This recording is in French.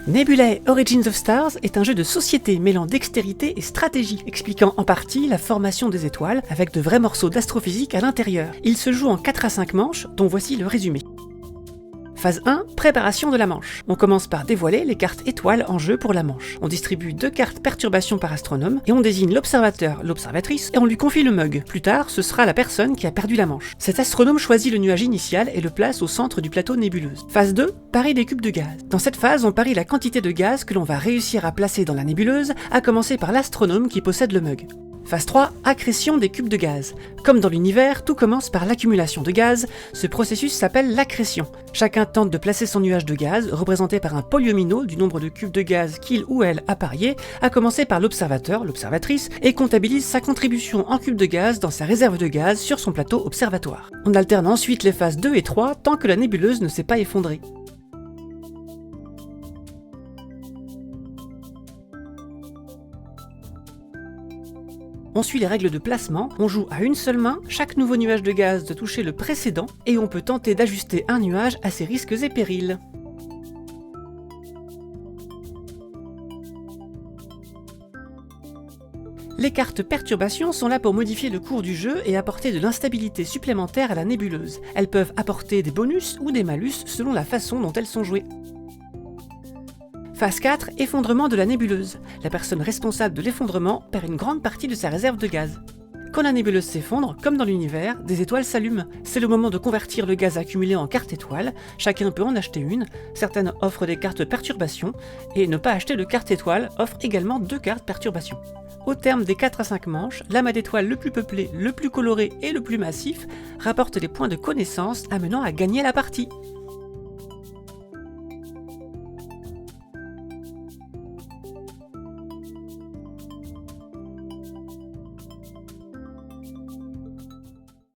Nebulae Origins of Stars est un jeu de société mêlant dextérité et stratégie, expliquant en partie la formation des étoiles avec de vrais morceaux d'astrophysique à l'intérieur. Il se joue en 4 à 5 manches, dont voici le résumé. Phase 1, préparation de la manche. On commence par dévoiler les cartes étoiles en jeu pour la manche. On distribue 2 cartes perturbation par astronome et on désigne l'observateur, l'observatrice et on lui confie le mug. Plus tard, ce sera la personne qui a perdu la manche. Cet astronome choisit le nuage initial et le place au centre du plateau nébuleuse. Phase 2, pari des cubes de gaz. Dans cette phase, on parie la quantité de gaz que l'on va réussir à placer dans la nébuleuse, à commencer par l'astronome qui possède le mug. Phase 3, accrétion des cubes de gaz. Comme dans l'univers, tout commence par l'accumulation de gaz, ce processus s'appelle l'accrétion. Chacun tente de placer son nuage de gaz, représenté par un polyomino du nombre de cubes de gaz qu'il ou elle a parié, à commencer par l'observateur, l'observatrice, et comptabilise sa contribution en cubes de gaz dans sa réserve de gaz sur son plateau observatoire. On alterne ensuite les phases 2 et 3 tant que la nébuleuse ne s'est pas effondrée. On suit les règles de placement, on joue à une seule main, chaque nouveau nuage de gaz doit toucher le précédent, et on peut tenter d'ajuster un nuage à ses risques et périls. Les cartes perturbation sont là pour modifier le cours du jeu et apporter de l'instabilité supplémentaire à la nébuleuse. Elles peuvent apporter des bonus ou des malus selon la façon dont elles sont jouées. Phase 4, effondrement de la nébuleuse. La personne responsable de l'effondrement perd une grande partie de sa réserve de gaz. Quand la nébuleuse s'effondre, comme dans l'univers, des étoiles s'allument. C'est le moment de convertir le gaz accumulé en cartes étoiles, chacun peut en acheter une, certaines offrent des cartes perturbation, et ne pas acheter de cartes étoiles offre également 2 cartes perturbation. Au terme des 4 à 5 manches, l'amas d'étoiles le plus peuplé, le plus coloré et le plus massif rapporte les points de connaissance amenant à gagner la partie.